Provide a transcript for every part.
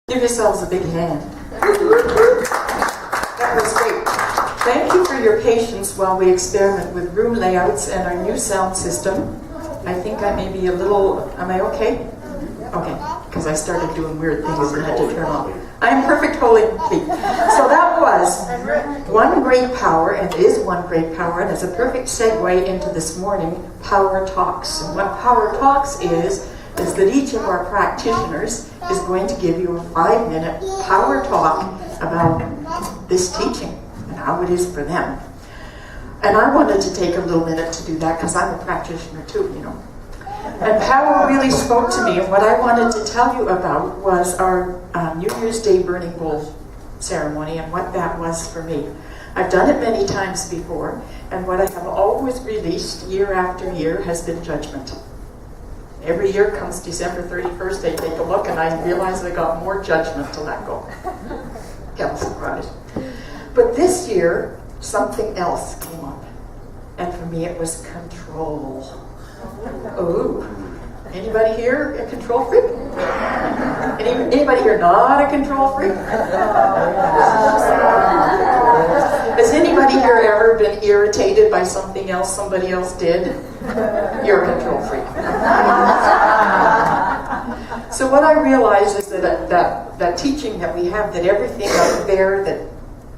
Give yourselves a big hand. That was great. Thank you for your patience while we experiment with room layouts and our new sound system. I think I may be a little... Am I okay? Okay, because I started doing weird things and had to turn off. I am perfect, holy complete. So that was one great power, and it is one great power, and it's a perfect segue into this morning, Power Talks. And what Power Talks is that each of our practitioners is going to give you a 5-minute power talk about this teaching and how it is for them. And I wanted to take a little minute to do that because I'm a practitioner too, you know. And power really spoke to me, and what I wanted to tell you about was our New Year's Day burning bowl ceremony and what that was for me. I've done it many times before, and what I have always released year after year has been judgment. Every year comes December 31st, I take a look and I realize I got more judgment to let go. Get surprised. But this year, something else came up. And for me, it was control. Oh, anybody here a control freak? Anybody here not a control freak? Has anybody here ever been irritated by something else somebody else did? You're a control freak. So what I realized is that teaching that we have, that everything out there that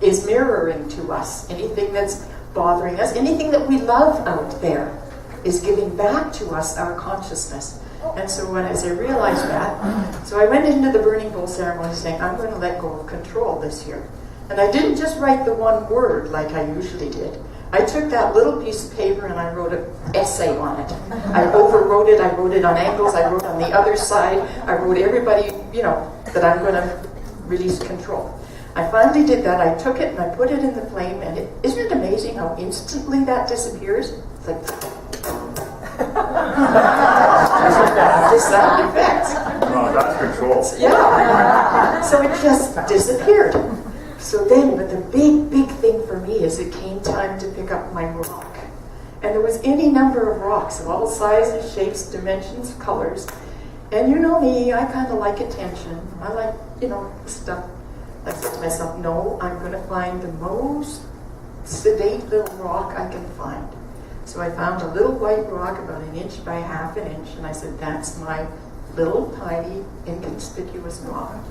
is mirroring to us, anything that's bothering us, anything that we love out there, is giving back to us our consciousness. And so as I realized that, so I went into the burning bowl ceremony saying, I'm going to let go of control this year. And I didn't just write the one word like I usually did. I took that little piece of paper and I wrote an essay on it. I overwrote it, I wrote it on angles, I wrote on the other side, I wrote everybody, you know, that I'm going to release control. I finally did that, I took it and I put it in the flame, and isn't it amazing how instantly that disappears? It's like... the sound effects. Oh, that's control. Yeah. So it just disappeared. So then, but the big thing for me is it came time to pick up my rock. And there was any number of rocks of all sizes, shapes, dimensions, colors. And you know me, I kind of like attention. I like, you know, stuff. I said to myself, no, I'm going to find the most sedate little rock I can find. So I found a little white rock about 1 inch by ½ inch, and I said, that's my little tiny inconspicuous rock.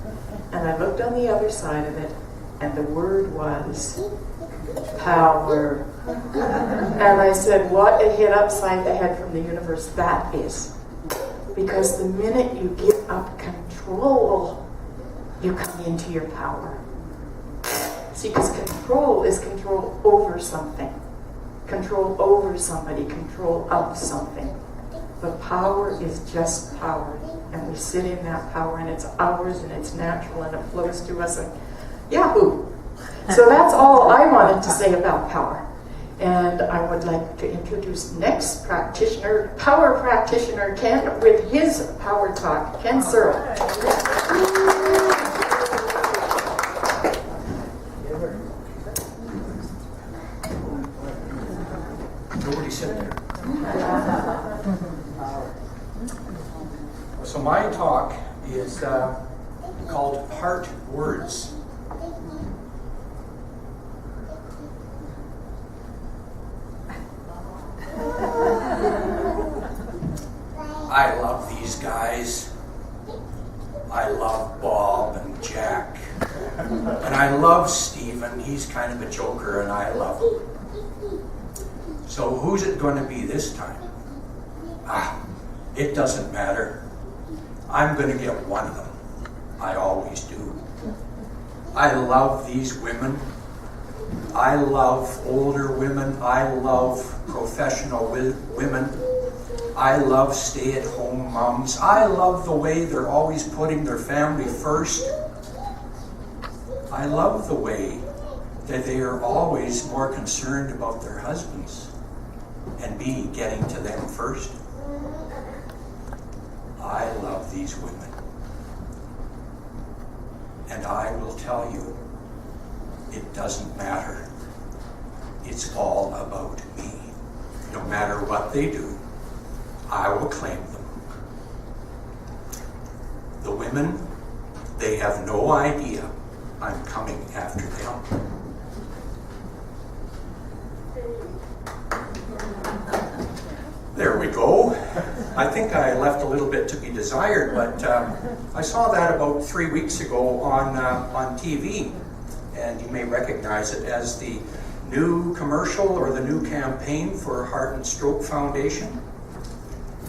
And I looked on the other side of it, and the word was power. And I said, what a hit upside the head from the universe that is. Because the minute you give up control, you come into your power. See, because control is control over something. Control over somebody, control of something. But power is just power. And we sit in that power, and it's ours, and it's natural, and it flows to us, and yahoo! So that's all I wanted to say about power. And I would like to introduce next practitioner, power practitioner Ken, with his power talk. Ken Searle. Nobody sit there. So my talk is called Heart Words. I love these guys. I love Bob and Jack. And I love Stephen. He's kind of a joker, and I love him. So who's it going to be this time? It doesn't matter. I'm going to get one of them. I always do. I love these women. I love older women. I love professional women. I love stay-at-home moms. I love the way they're always putting their family first. I love the way that they are always more concerned about their husbands and me getting to them first. I love these women. And I will tell you, it doesn't matter. It's all about me. No matter what they do, I will claim them. The women They have no idea I'm coming after them. There we go. I think I left a little bit to be desired, but I saw that about 3 weeks ago on TV, and you may recognize it as the new commercial or the new campaign for Heart and Stroke Foundation.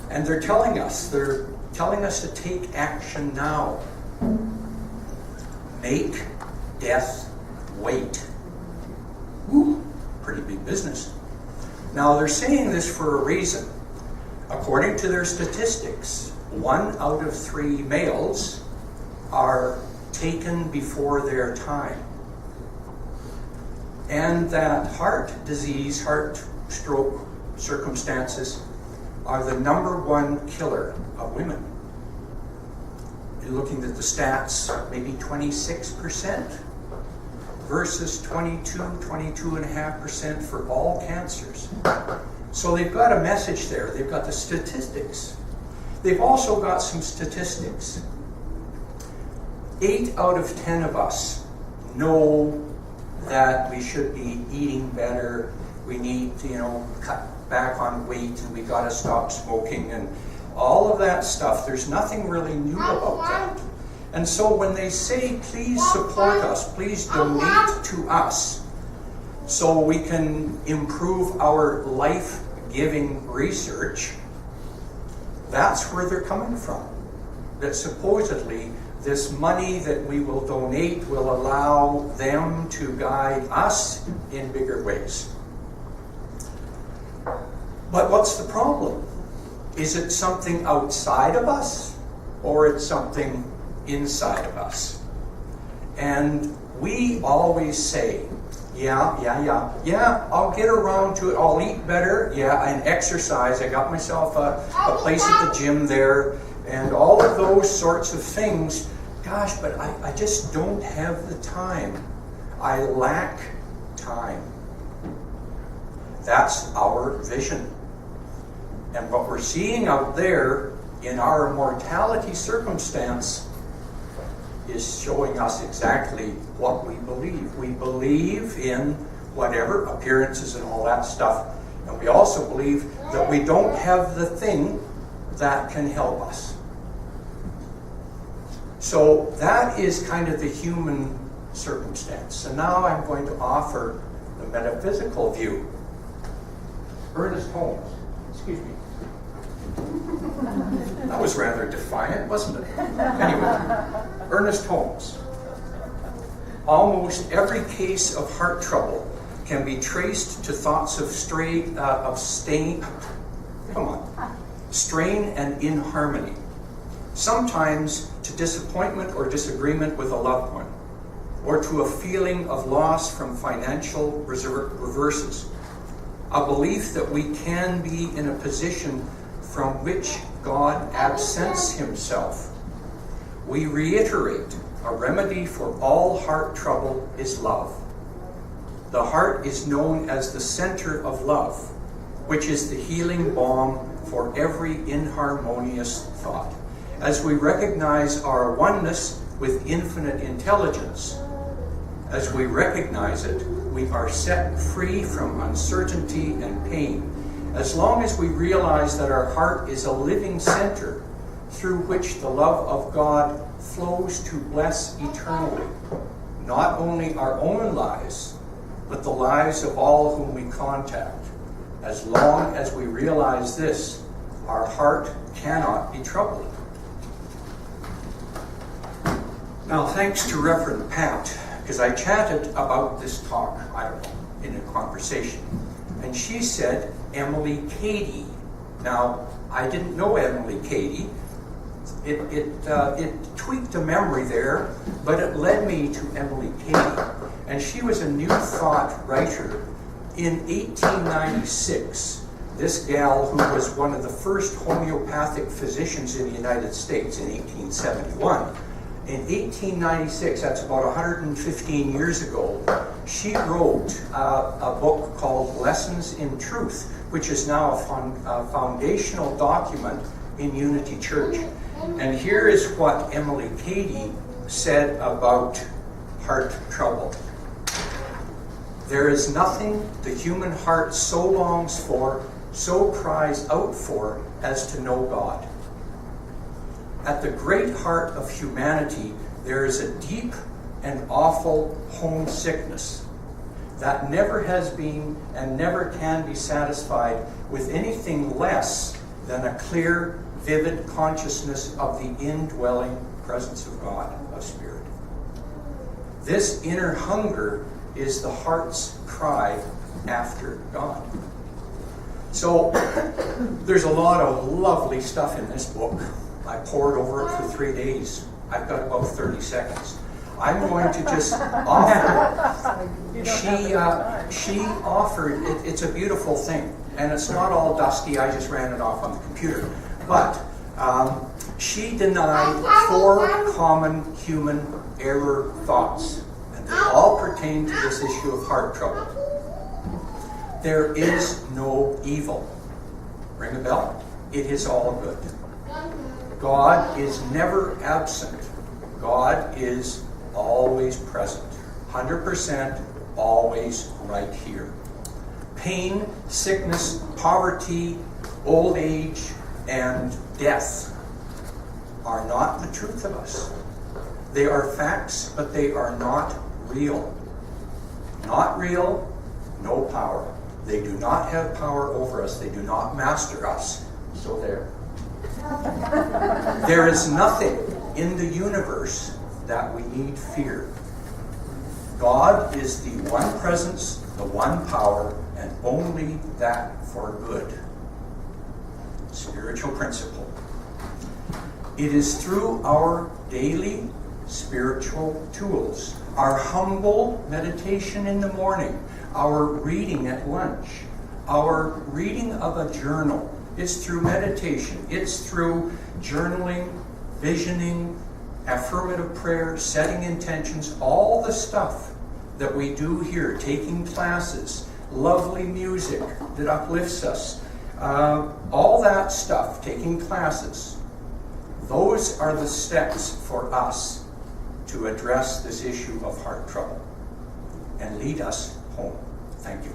And they're telling us to take action now. Make death wait. Woo, pretty big business. Now they're saying this for a reason. According to their statistics, 1 out of 3 males are taken before their time. And that heart disease, heart stroke circumstances are the number 1 killer of women. You're looking at the stats, maybe 26% versus 22.5% for all cancers. So they've got a message there. They've got the statistics. They've also got some statistics. 8 out of 10 of us know that we should be eating better. We need to, cut back on weight, and we got to stop smoking and all of that stuff. There's nothing really new about that. And so when they say, please support us, please donate to us, so we can improve our life-giving research, that's where they're coming from. That supposedly this money that we will donate will allow them to guide us in bigger ways. But what's the problem? Is it something outside of us, or it's something inside of us? And we always say, yeah, I'll get around to it, I'll eat better, and exercise, I got myself a place at the gym there, and all of those sorts of things. Gosh, but I just don't have the time. I lack time. That's our vision. And what we're seeing out there in our mortality circumstance is showing us exactly what we believe. We believe in whatever, appearances and all that stuff. And we also believe that we don't have the thing that can help us. So that is kind of the human circumstance. And now I'm going to offer the metaphysical view. Ernest Holmes. Excuse me. That was rather defiant, wasn't it? Anyway, Ernest Holmes. Almost every case of heart trouble can be traced to thoughts of strain and inharmony. Sometimes to disappointment or disagreement with a loved one, or to a feeling of loss from financial reverses. A belief that we can be in a position from which God absents himself. We reiterate, a remedy for all heart trouble is love. The heart is known as the center of love, which is the healing balm for every inharmonious thought. As we recognize our oneness with infinite intelligence, as we recognize it, we are set free from uncertainty and pain. As long as we realize that our heart is a living center through which the love of God flows to bless eternally, not only our own lives, but the lives of all whom we contact. As long as we realize this, our heart cannot be troubled. Now, thanks to Reverend Pat, because I chatted about this talk, in a conversation, and she said Emily Cady. Now, I didn't know Emily Cady. It tweaked a memory there, but it led me to Emily Cady. And she was a New Thought writer in 1896. This gal, who was one of the first homeopathic physicians in the United States in 1871, in 1896, that's about 115 years ago, she wrote a book called Lessons in Truth, which is now a foundational document in Unity Church. And here is what Emily Cady said about heart trouble. There is nothing the human heart so longs for, so cries out for, as to know God. At the great heart of humanity, there is a deep and awful homesickness that never has been and never can be satisfied with anything less than a clear, vivid consciousness of the indwelling presence of God, of Spirit. This inner hunger is the heart's cry after God. So, there's a lot of lovely stuff in this book. I pored over it for 3 days. I've got about 30 seconds. I'm going to just offer. She offered. It's a beautiful thing, and it's not all dusty. I just ran it off on the computer. But she denied 4 common human error thoughts, and they all pertain to this issue of heart trouble. There is no evil. Ring a bell? It is all good. God is never absent. God is always present. 100% always right here. Pain, sickness, poverty, old age, and death are not the truth of us. They are facts, but they are not real. Not real, no power. They do not have power over us. They do not master us. So there. There is nothing in the universe that we need fear. God is the one presence, the one power, and only that for good. Spiritual principle. It is through our daily spiritual tools, our humble meditation in the morning, our reading at lunch, our reading of a journal. It's through meditation. It's through journaling, visioning, affirmative prayer, setting intentions, all the stuff that we do here, taking classes, lovely music that uplifts us, all that stuff, taking classes. Those are the steps for us to address this issue of heart trouble and lead us home. Thank you.